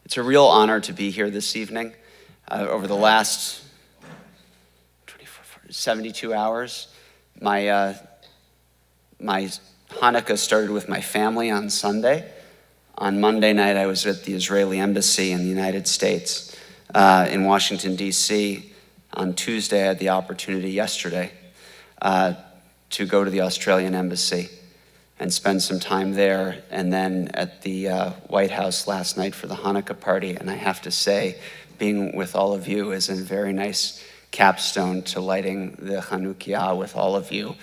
It's a real honor to be here this evening. Over the last 72 hours, my Hanukkah started with my family on Sunday. On Monday night, I was at the Israeli Embassy in the United States in Washington, D.C. On Tuesday, I had the opportunity yesterday to go to the Australian Embassy and spend some time there, and then at the White House last night for the Hanukkah party. And I have to say, being with all of you is a very nice capstone to lighting the Chanukiah with all of you,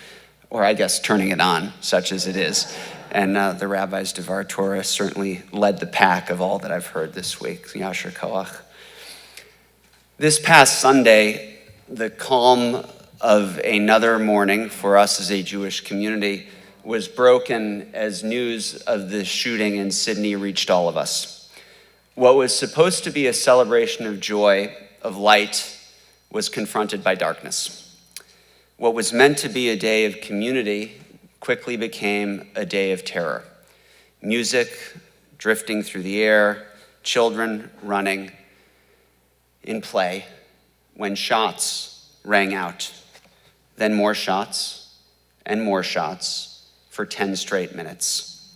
or I guess turning it on, such as it is. And the Rabbi's Devar Torah certainly led the pack of all that I've heard this week. Yasher Koach. This past Sunday, the calm of another morning for us as a Jewish community was broken as news of the shooting in Sydney reached all of us. What was supposed to be a celebration of joy, of light, was confronted by darkness. What was meant to be a day of community quickly became a day of terror. Music drifting through the air, children running in play, when shots rang out, then more shots and more shots for 10 straight minutes.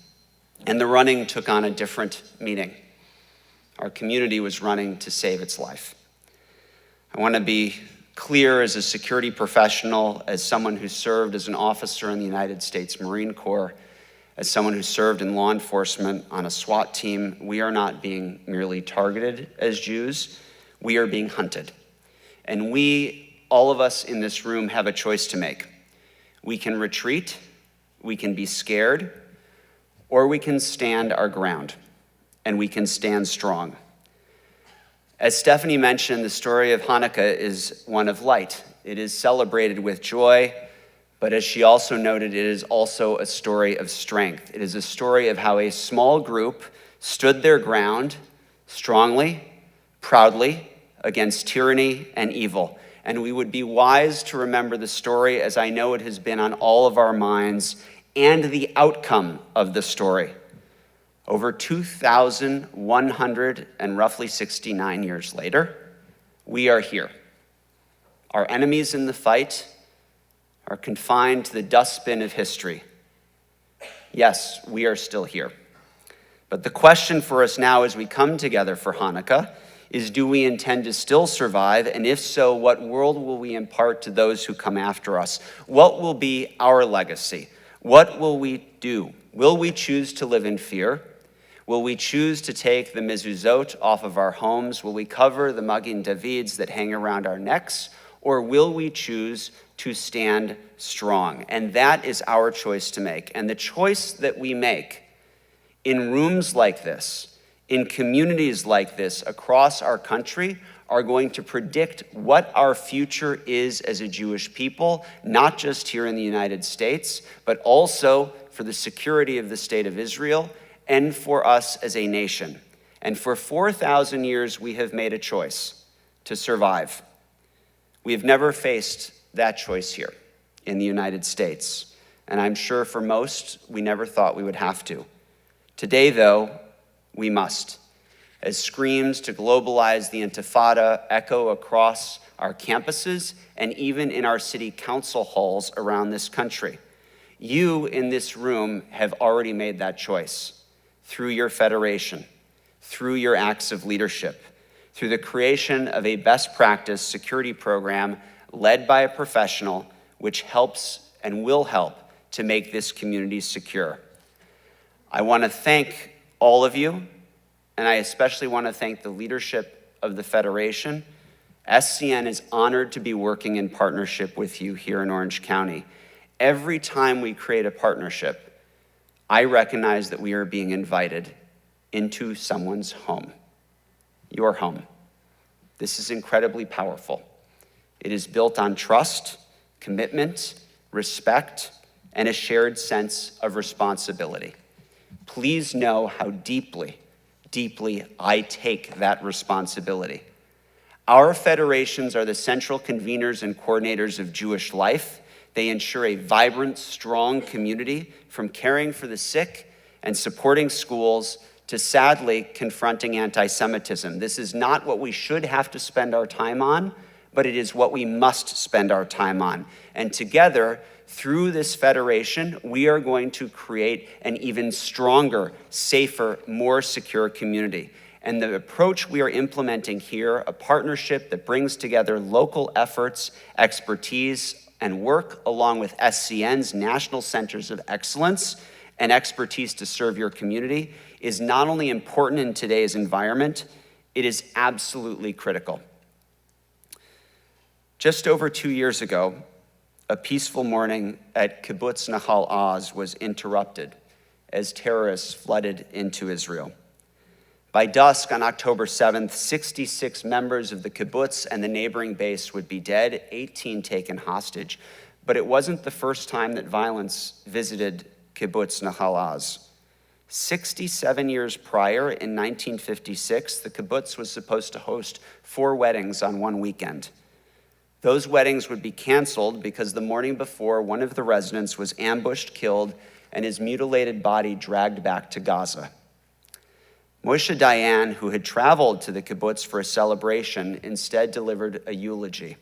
And the running took on a different meaning. Our community was running to save its life. I want to be clear as a security professional, as someone who served as an officer in the United States Marine Corps, as someone who served in law enforcement on a SWAT team, we are not being merely targeted as Jews, we are being hunted. And we, all of us in this room, have a choice to make. We can retreat, we can be scared, or we can stand our ground, and we can stand strong. As Stephanie mentioned, the story of Hanukkah is one of light. It is celebrated with joy, but as she also noted, it is also a story of strength. It is a story of how a small group stood their ground strongly, proudly, against tyranny and evil. And we would be wise to remember the story, as I know it has been on all of our minds, and the outcome of the story. Over 2,100 and roughly 69 years later, we are here. Our enemies in the fight are confined to the dustbin of history. Yes, we are still here. But the question for us now as we come together for Hanukkah is, do we intend to still survive? And if so, what world will we impart to those who come after us? What will be our legacy? What will we do? Will we choose to live in fear? Will we choose to take the mezuzot off of our homes? Will we cover the Magin Davids that hang around our necks? Or will we choose to stand strong? And that is our choice to make. And the choice that we make in rooms like this, in communities like this across our country, are going to predict what our future is as a Jewish people, not just here in the United States, but also for the security of the state of Israel and for us as a nation. And for 4,000 years, we have made a choice to survive. We have never faced that choice here in the United States. And I'm sure for most, we never thought we would have to. Today, though, we must. As screams to globalize the Intifada echo across our campuses and even in our city council halls around this country. You in this room have already made that choice through your federation, through your acts of leadership, through the creation of a best practice security program led by a professional, which helps and will help to make this community secure. I want to thank all of you, and I especially want to thank the leadership of the Federation. SCN is honored to be working in partnership with you here in Orange County. Every time we create a partnership, I recognize that we are being invited into someone's home, your home. This is incredibly powerful. It is built on trust, commitment, respect, and a shared sense of responsibility. Please know how deeply I take that responsibility. Our federations are the central conveners and coordinators of Jewish life. They ensure a vibrant, strong community, from caring for the sick and supporting schools to sadly confronting anti-Semitism. This is not what we should have to spend our time on, but it is what we must spend our time on. And together, through this federation, we are going to create an even stronger, safer, more secure community. And the approach we are implementing here, a partnership that brings together local efforts, expertise, and work along with SCN's National Centers of Excellence and expertise to serve your community, is not only important in today's environment, it is absolutely critical. Just over 2 years ago, a peaceful morning at Kibbutz Nahal Oz was interrupted as terrorists flooded into Israel. By dusk on October 7th, 66 members of the kibbutz and the neighboring base would be dead, 18 taken hostage. But it wasn't the first time that violence visited Kibbutz Nahal Oz. 67 years prior, in 1956, the kibbutz was supposed to host 4 weddings on one weekend. Those weddings would be canceled because the morning before, one of the residents was ambushed, killed, and his mutilated body dragged back to Gaza. Moshe Dayan, who had traveled to the kibbutz for a celebration, instead delivered a eulogy.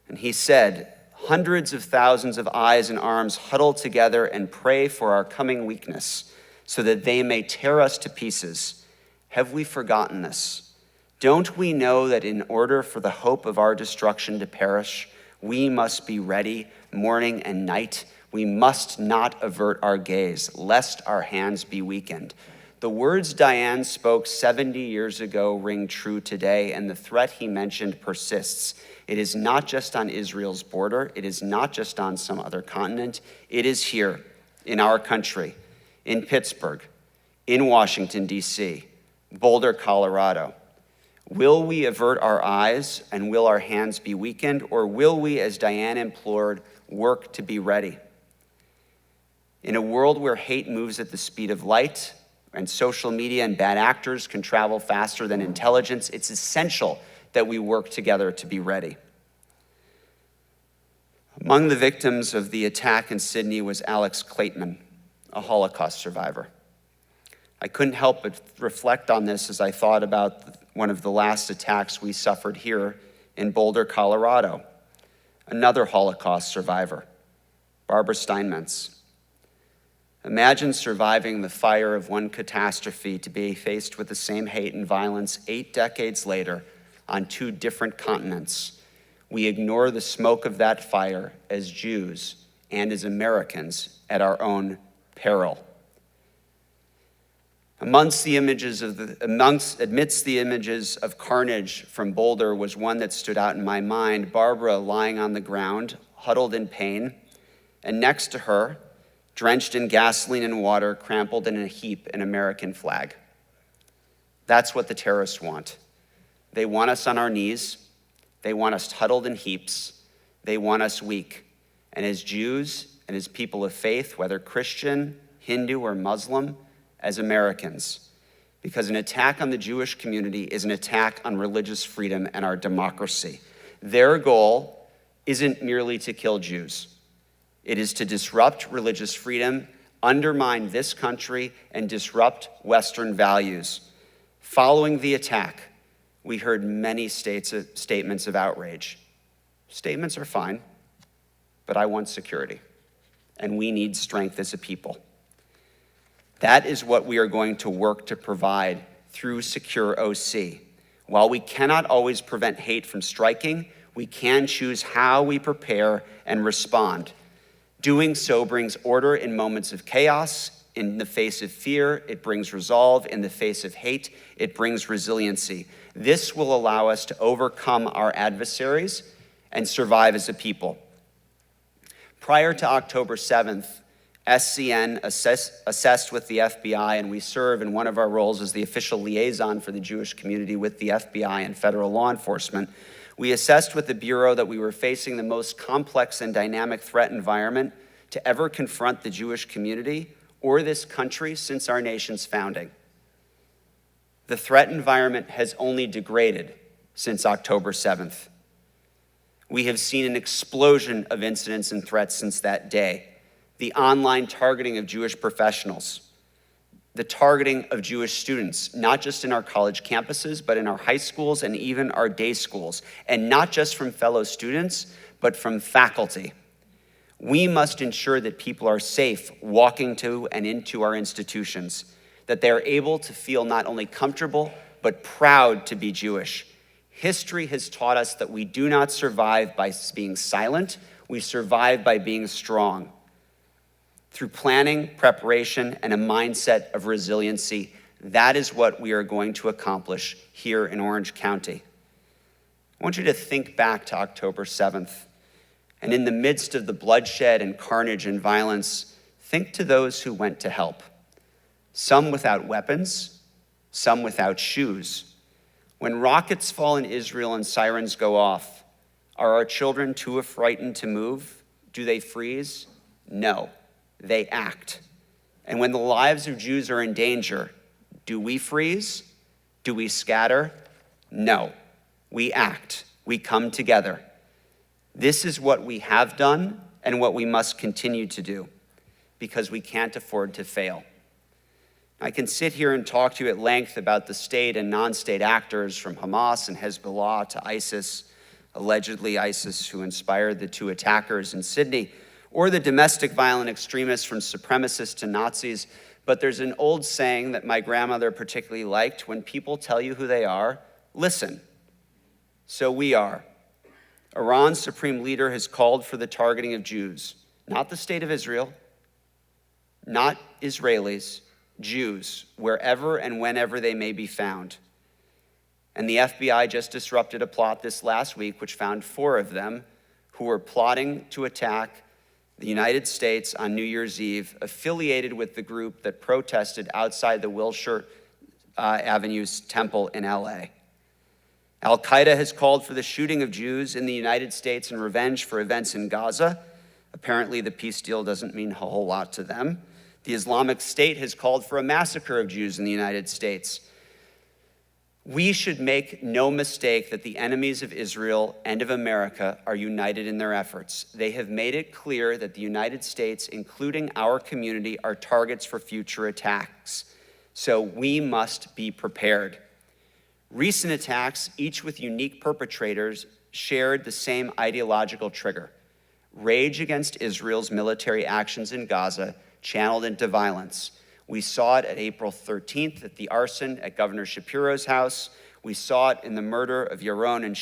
And he said, "Hundreds of thousands of eyes and arms huddle together and pray for our coming weakness, so that they may tear us to pieces. Have we forgotten this? Don't we know that in order for the hope of our destruction to perish, we must be ready morning and night? We must not avert our gaze, lest our hands be weakened." The words Dayan spoke 70 years ago ring true today, and the threat he mentioned persists. It is not just on Israel's border. It is not just on some other continent. It is here in our country, in Pittsburgh, in Washington, D.C., Boulder, Colorado. Will we avert our eyes and will our hands be weakened, or will we, as Dayan implored, work to be ready? In a world where hate moves at the speed of light and social media and bad actors can travel faster than intelligence, it's essential that we work together to be ready. Among the victims of the attack in Sydney was Alex Klateman, a Holocaust survivor. I couldn't help but reflect on this as I thought about one of the last attacks we suffered here in Boulder, Colorado. Another Holocaust survivor, Barbara Steinmetz. Imagine surviving the fire of one catastrophe to be faced with the same hate and violence 8 decades later on 2 different continents. We ignore the smoke of that fire as Jews and as Americans at our own peril. Amidst the images of carnage from Boulder was one that stood out in my mind, Barbara lying on the ground, huddled in pain, and next to her, drenched in gasoline and water, trampled in a heap, an American flag. That's what the terrorists want. They want us on our knees. They want us huddled in heaps. They want us weak. And as Jews and as people of faith, whether Christian, Hindu, or Muslim, as Americans, because an attack on the Jewish community is an attack on religious freedom and our democracy. Their goal isn't merely to kill Jews. It is to disrupt religious freedom, undermine this country, and disrupt Western values. Following the attack, we heard many statements of outrage. Statements are fine, but I want security, and we need strength as a people. That is what we are going to work to provide through Secure OC. While we cannot always prevent hate from striking, we can choose how we prepare and respond. Doing so brings order in moments of chaos. In the face of fear, it brings resolve. In the face of hate, it brings resiliency. This will allow us to overcome our adversaries and survive as a people. Prior to October 7th, SCN assessed with the FBI, and we serve in one of our roles as the official liaison for the Jewish community with the FBI and federal law enforcement. We assessed with the Bureau that we were facing the most complex and dynamic threat environment to ever confront the Jewish community or this country since our nation's founding. The threat environment has only degraded since October 7th. We have seen an explosion of incidents and threats since that day. The online targeting of Jewish professionals, the targeting of Jewish students, not just in our college campuses, but in our high schools and even our day schools, and not just from fellow students, but from faculty. We must ensure that people are safe walking to and into our institutions, that they are able to feel not only comfortable, but proud to be Jewish. History has taught us that we do not survive by being silent, we survive by being strong. Through planning, preparation, and a mindset of resiliency, that is what we are going to accomplish here in Orange County. I want you to think back to October 7th, and in the midst of the bloodshed and carnage and violence, think to those who went to help. Some without weapons, some without shoes. When rockets fall in Israel and sirens go off, are our children too frightened to move? Do they freeze? No. They act. And when the lives of Jews are in danger, do we freeze? Do we scatter? No. We act. We come together. This is what we have done and what we must continue to do, because we can't afford to fail. I can sit here and talk to you at length about the state and non-state actors from Hamas and Hezbollah to ISIS, allegedly ISIS who inspired the two attackers in Sydney, or the domestic violent extremists from supremacists to Nazis. But there's an old saying that my grandmother particularly liked: when people tell you who they are, listen. So we are. Iran's supreme leader has called for the targeting of Jews, not the state of Israel, not Israelis, Jews, wherever and whenever they may be found. And the FBI just disrupted a plot this last week which found 4 of them who were plotting to attack the United States on New Year's Eve, affiliated with the group that protested outside the Wilshire Avenue's temple in LA. Al-Qaeda has called for the shooting of Jews in the United States in revenge for events in Gaza. Apparently the peace deal doesn't mean a whole lot to them. The Islamic State has called for a massacre of Jews in the United States. We should make no mistake that the enemies of Israel and of America are united in their efforts. They have made it clear that the United States, including our community, are targets for future attacks. So we must be prepared. Recent attacks, each with unique perpetrators, shared the same ideological trigger: rage against Israel's military actions in Gaza, channeled into violence. We saw it at April 13th at the arson at Governor Shapiro's house. We saw it in the murder of Yaron and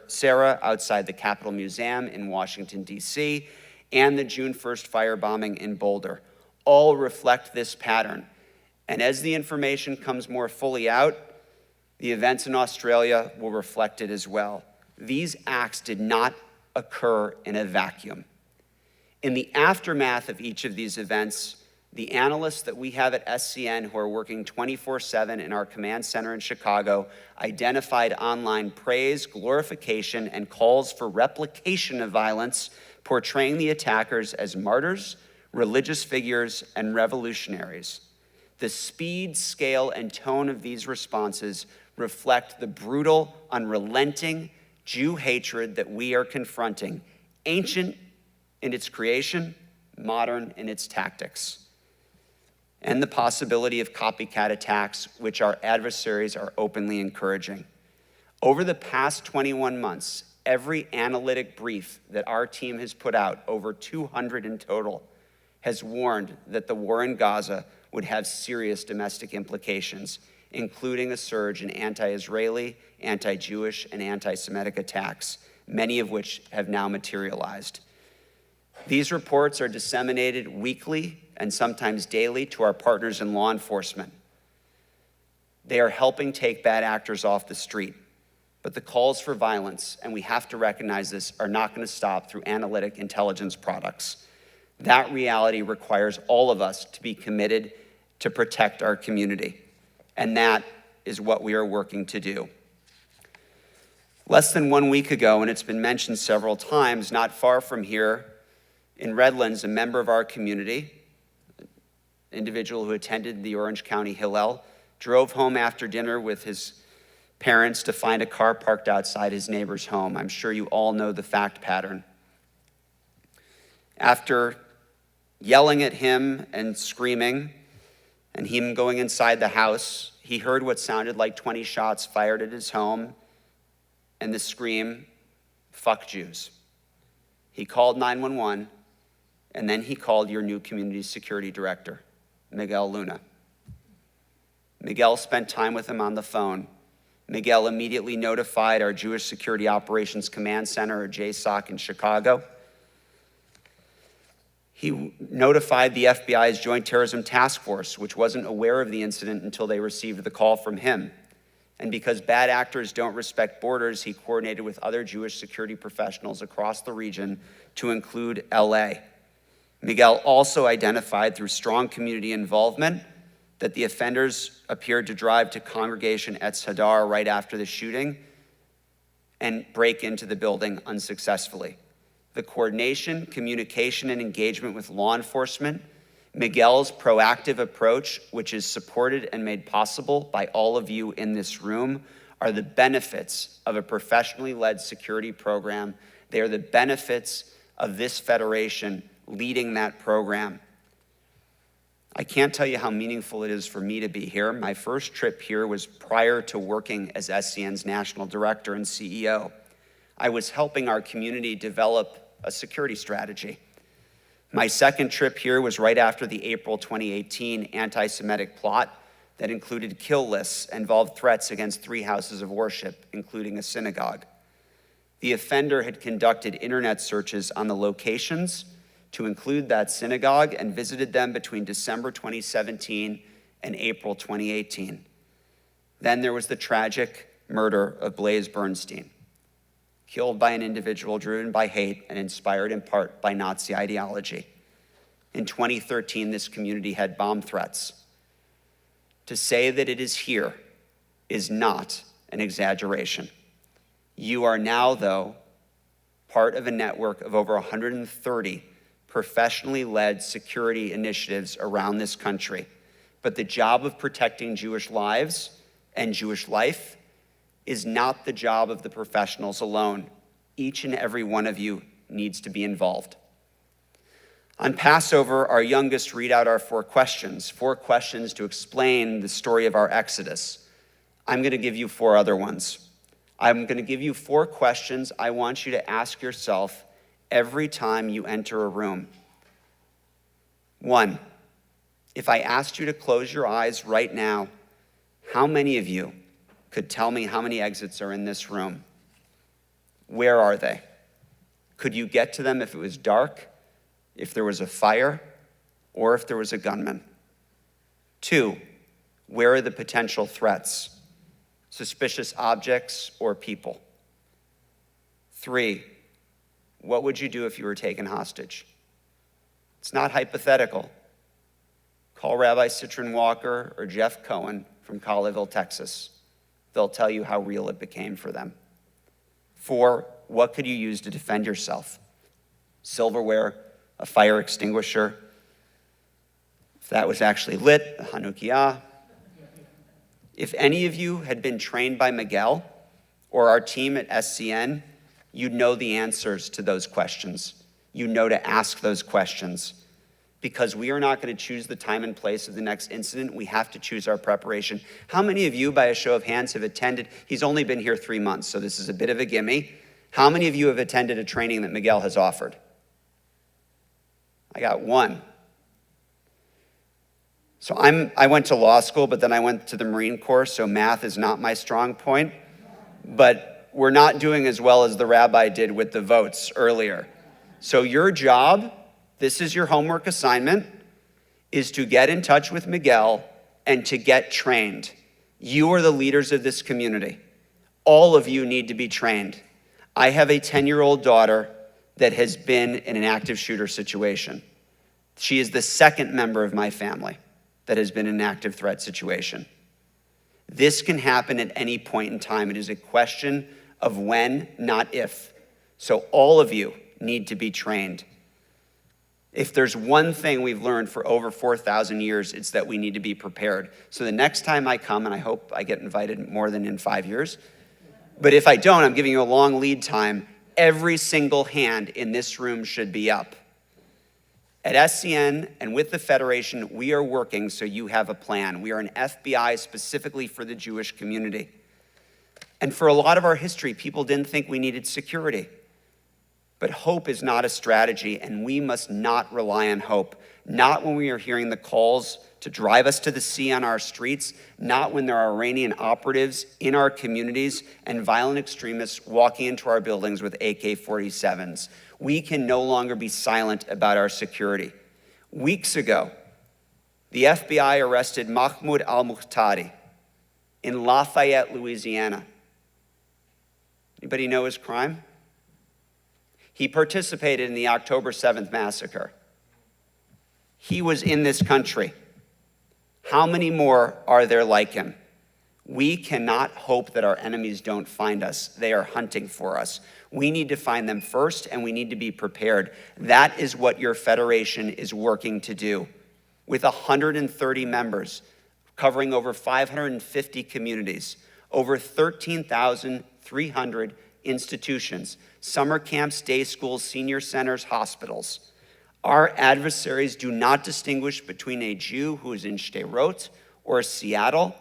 Sarah outside the Capitol Museum in Washington, D.C., and the June 1st firebombing in Boulder. All reflect this pattern. And as the information comes more fully out, the events in Australia will reflect it as well. These acts did not occur in a vacuum. In the aftermath of each of these events, the analysts that we have at SCN who are working 24/7 in our command center in Chicago identified online praise, glorification, and calls for replication of violence, portraying the attackers as martyrs, religious figures, and revolutionaries. The speed, scale, and tone of these responses reflect the brutal, unrelenting Jew hatred that we are confronting, ancient in its creation, modern in its tactics, and the possibility of copycat attacks, which our adversaries are openly encouraging. Over the past 21 months, every analytic brief that our team has put out, over 200 in total, has warned that the war in Gaza would have serious domestic implications, including a surge in anti-Israeli, anti-Jewish, and anti-Semitic attacks, many of which have now materialized. These reports are disseminated weekly and sometimes daily to our partners in law enforcement. They are helping take bad actors off the street. But the calls for violence, and we have to recognize this, are not going to stop through analytic intelligence products. That reality requires all of us to be committed to protect our community. And that is what we are working to do. Less than 1 week ago, and it's been mentioned several times, not far from here in Redlands, a member of our community, an individual who attended the Orange County Hillel, drove home after dinner with his parents to find a car parked outside his neighbor's home. I'm sure you all know the fact pattern. After yelling at him and screaming and him going inside the house, he heard what sounded like 20 shots fired at his home and the scream, "Fuck Jews." He called 911, and then he called your new community security director, Miguel Luna. Miguel spent time with him on the phone. Miguel immediately notified our Jewish Security Operations Command Center, or JSOC, in Chicago. He notified the FBI's Joint Terrorism Task Force, which wasn't aware of the incident until they received the call from him. And because bad actors don't respect borders, he coordinated with other Jewish security professionals across the region to include LA. Miguel also identified through strong community involvement that the offenders appeared to drive to Congregation Etz Hadar right after the shooting and break into the building unsuccessfully. The coordination, communication, and engagement with law enforcement, Miguel's proactive approach, which is supported and made possible by all of you in this room, are the benefits of a professionally led security program. They are the benefits of this federation leading that program. I can't tell you how meaningful it is for me to be here. My first trip here was prior to working as SCN's national director and CEO. I was helping our community develop a security strategy. My second trip here was right after the April 2018 anti-Semitic plot that included kill lists and involved threats against 3 houses of worship, including a synagogue. The offender had conducted internet searches on the locations to include that synagogue and visited them between December 2017 and April 2018. Then there was the tragic murder of Blaise Bernstein, killed by an individual driven by hate and inspired in part by Nazi ideology. In 2013, this community had bomb threats. To say that it is here is not an exaggeration. You are now, though, part of a network of over 130 professionally led security initiatives around this country. But the job of protecting Jewish lives and Jewish life is not the job of the professionals alone. Each and every one of you needs to be involved. On Passover, our youngest read out our 4 questions to explain the story of our Exodus. I'm going to give you 4 other ones. I'm going to give you 4 questions I want you to ask yourself every time you enter a room. 1, if I asked you to close your eyes right now, how many of you could tell me how many exits are in this room? Where are they? Could you get to them if it was dark, if there was a fire, or if there was a gunman? 2, where are the potential threats? Suspicious objects or people? 3, what would you do if you were taken hostage? It's not hypothetical. Call Rabbi Citron Walker or Jeff Cohen from Colleyville, Texas. They'll tell you how real it became for them. 4, what could you use to defend yourself? Silverware, a fire extinguisher. If that was actually lit, a Hanukkah. If any of you had been trained by Miguel or our team at SCN, you'd know the answers to those questions. You know to ask those questions. Because we are not going to choose the time and place of the next incident. We have to choose our preparation. How many of you, by a show of hands, have attended? He's only been here 3 months, so this is a bit of a gimme. How many of you have attended a training that Miguel has offered? I got 1. So I went to law school, but then I went to the Marine Corps, so math is not my strong point. But we're not doing as well as the rabbi did with the votes earlier. So your job, this is your homework assignment, is to get in touch with Miguel and to get trained. You are the leaders of this community. All of you need to be trained. I have a 10-year-old daughter that has been in an active shooter situation. She is the 2nd member of my family that has been in an active threat situation. This can happen at any point in time. It is a question of when, not if. So all of you need to be trained. If there's one thing we've learned for over 4,000 years, it's that we need to be prepared. So the next time I come, and I hope I get invited more than in 5 years, but if I don't, I'm giving you a long lead time. Every single hand in this room should be up. At SCN and with the Federation, we are working so you have a plan. We are an FBI specifically for the Jewish community. And for a lot of our history, people didn't think we needed security. But hope is not a strategy, and we must not rely on hope. Not when we are hearing the calls to drive us to the sea on our streets, not when there are Iranian operatives in our communities and violent extremists walking into our buildings with AK-47s. We can no longer be silent about our security. Weeks ago, the FBI arrested Mahmoud al-Muqtadi in Lafayette, Louisiana. Anybody know his crime? He participated in the October 7th massacre. He was in this country. How many more are there like him? We cannot hope that our enemies don't find us. They are hunting for us. We need to find them first, and we need to be prepared. That is what your federation is working to do. With 130 members, covering over 550 communities, over 13,300 institutions, summer camps, day schools, senior centers, hospitals. Our adversaries do not distinguish between a Jew who is in Sderot or Seattle,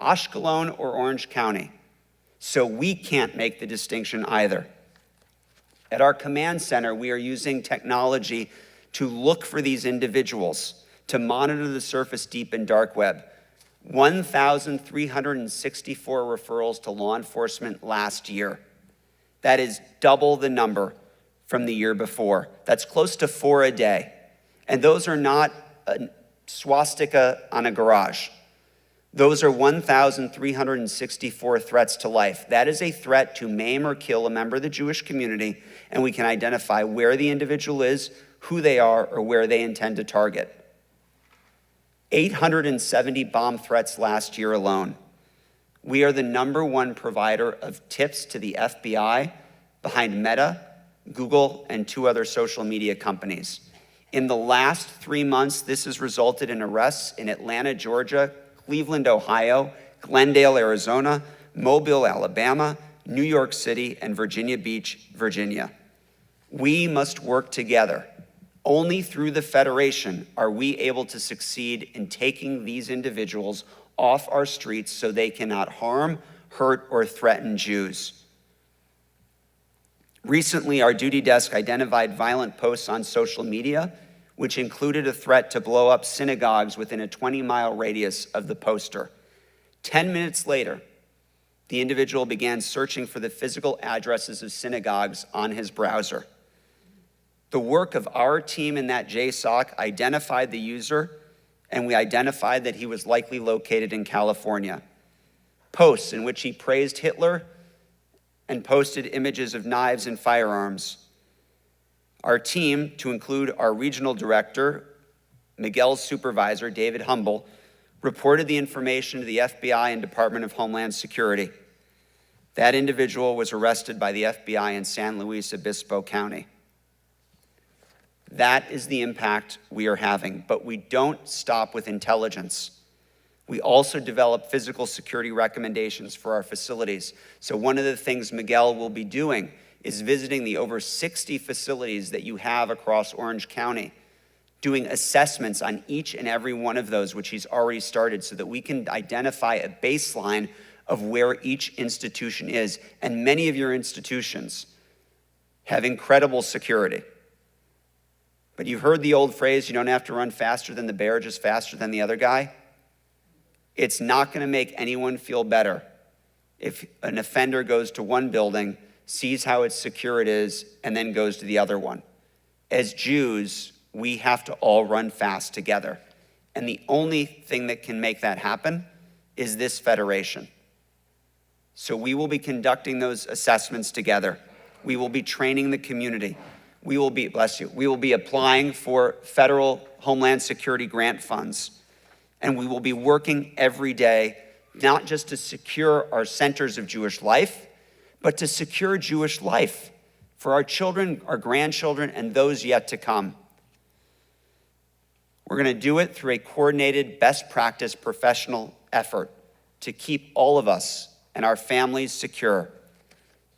Ashkelon or Orange County. So we can't make the distinction either. At our command center, we are using technology to look for these individuals, to monitor the surface deep and dark web. 1,364 referrals to law enforcement last year. That is double the number from the year before. That's close to 4 a day. And those are not a swastika on a garage. Those are 1,364 threats to life. That is a threat to maim or kill a member of the Jewish community, and we can identify where the individual is, who they are, or where they intend to target. 870 bomb threats last year alone. We are the #1 provider of tips to the FBI behind Meta, Google, and 2 other social media companies. In the last 3 months, this has resulted in arrests in Atlanta, Georgia, Cleveland, Ohio, Glendale, Arizona, Mobile, Alabama, New York City, and Virginia Beach, Virginia. We must work together. Only through the Federation are we able to succeed in taking these individuals off our streets so they cannot harm, hurt, or threaten Jews. Recently, our duty desk identified violent posts on social media, which included a threat to blow up synagogues within a 20-mile radius of the poster. 10 minutes later, the individual began searching for the physical addresses of synagogues on his browser. The work of our team in that JSOC identified the user, and we identified that he was likely located in California. Posts in which he praised Hitler and posted images of knives and firearms. Our team, to include our regional director, Miguel's supervisor, David Humble, reported the information to the FBI and Department of Homeland Security. That individual was arrested by the FBI in San Luis Obispo County. That is the impact we are having, but we don't stop with intelligence. We also develop physical security recommendations for our facilities. So one of the things Miguel will be doing is visiting the over 60 facilities that you have across Orange County, doing assessments on each and every one of those, which he's already started, so that we can identify a baseline of where each institution is. And many of your institutions have incredible security. But you've heard the old phrase, you don't have to run faster than the bear, just faster than the other guy. It's not going to make anyone feel better if an offender goes to one building, sees how secure it is, and then goes to the other one. As Jews, we have to all run fast together. And the only thing that can make that happen is this federation. So we will be conducting those assessments together. We will be training the community. We will be, bless you, we will be applying for federal Homeland Security grant funds. And we will be working every day, not just to secure our centers of Jewish life, but to secure Jewish life for our children, our grandchildren, and those yet to come. We're going to do it through a coordinated, best practice professional effort to keep all of us and our families secure.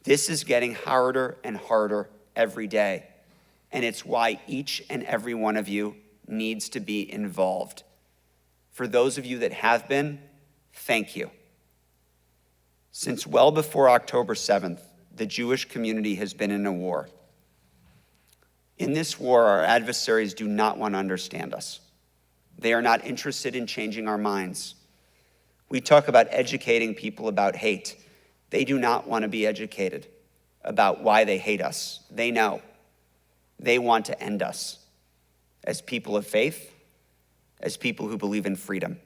This is getting harder and harder every day. and it's why each and every one of you needs to be involved. For those of you that have been, thank you. Since well before October 7th, the Jewish community has been in a war. In this war, our adversaries do not want to understand us. They are not interested in changing our minds. We talk about educating people about hate. They do not want to be educated about why they hate us. They know. They want to end us as people of faith, as people who believe in freedom.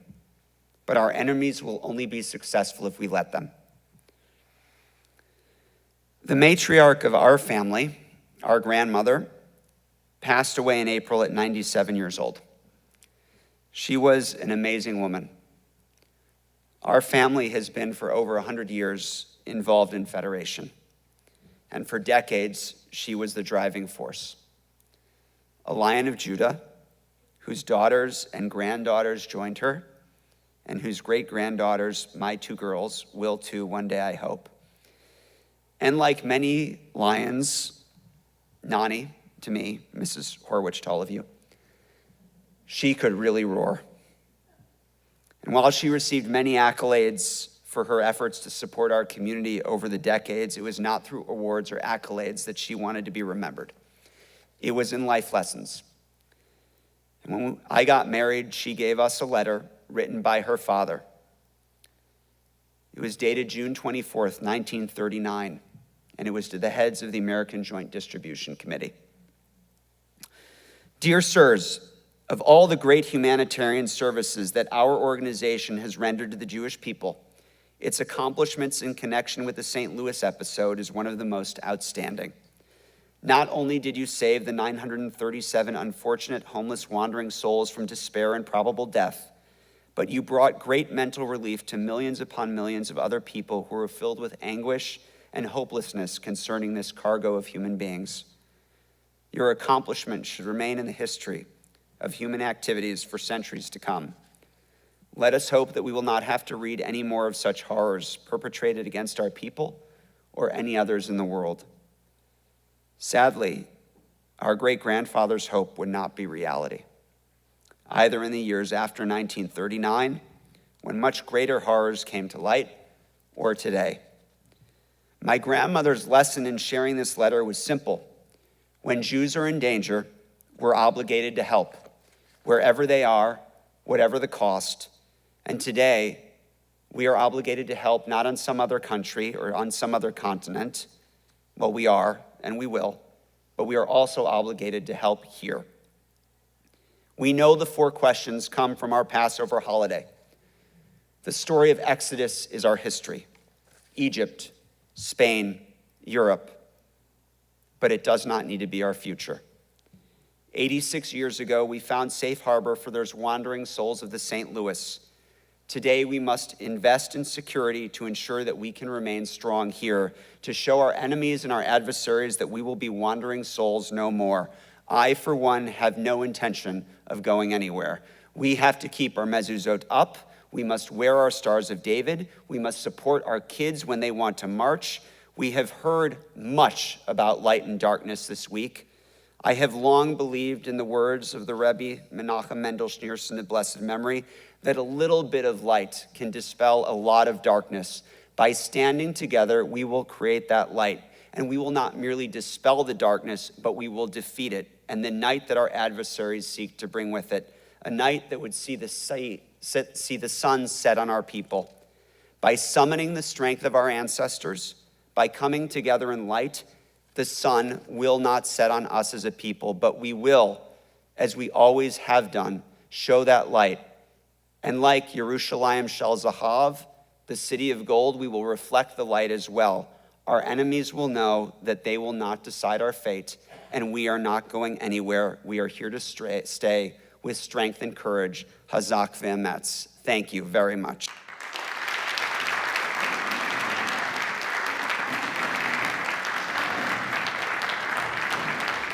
But our enemies will only be successful if we let them. The matriarch of our family, our grandmother, passed away in April at 97 years old. She was an amazing woman. Our family has been for over 100 years involved in Federation. And for decades, she was the driving force. A Lion of Judah, whose daughters and granddaughters joined her, and whose great-granddaughters, my two girls, will too one day, I hope. And like many lions, Nani, to me, Mrs. Horwich to all of you, she could really roar. And while she received many accolades for her efforts to support our community over the decades, it was not through awards or accolades that she wanted to be remembered. It was in life lessons. And when I got married, she gave us a letter written by her father. It was dated June 24th, 1939, and it was to the heads of the American Joint Distribution Committee. Dear sirs, of all the great humanitarian services that our organization has rendered to the Jewish people, its accomplishments in connection with the St. Louis episode is one of the most outstanding. Not only did you save the 937 unfortunate homeless wandering souls from despair and probable death, but you brought great mental relief to millions upon millions of other people who were filled with anguish and hopelessness concerning this cargo of human beings. Your accomplishment should remain in the history of human activities for centuries to come. Let us hope that we will not have to read any more of such horrors perpetrated against our people or any others in the world. Sadly, our great-grandfather's hope would not be reality, either in the years after 1939, when much greater horrors came to light, or today. My grandmother's lesson in sharing this letter was simple. When Jews are in danger, we're obligated to help, wherever they are, whatever the cost. And today, we are obligated to help not on some other country or on some other continent. Well, we are, and we will, but we are also obligated to help here. We know the 4 questions come from our Passover holiday. The story of Exodus is our history. Egypt, Spain, Europe. But it does not need to be our future. 86 years ago, we found safe harbor for those wandering souls of the St. Louis. Today, we must invest in security to ensure that we can remain strong here, to show our enemies and our adversaries that we will be wandering souls no more. I, for one, have no intention of going anywhere. We have to keep our mezuzot up. We must wear our stars of David. We must support our kids when they want to march. We have heard much about light and darkness this week. I have long believed in the words of the Rebbe Menachem Mendel Schneerson of blessed memory that a little bit of light can dispel a lot of darkness. By standing together, we will create that light, and we will not merely dispel the darkness, but we will defeat it, and the night that our adversaries seek to bring with it, a night that would see the sun set on our people. By summoning the strength of our ancestors, by coming together in light, the sun will not set on us as a people, but we will, as we always have done, show that light. And like Yerushalayim Shel Zahav, the city of gold, we will reflect the light as well. Our enemies will know that they will not decide our fate, and we are not going anywhere. We are here to stay with strength and courage. Hazak v'emetz. Thank you very much.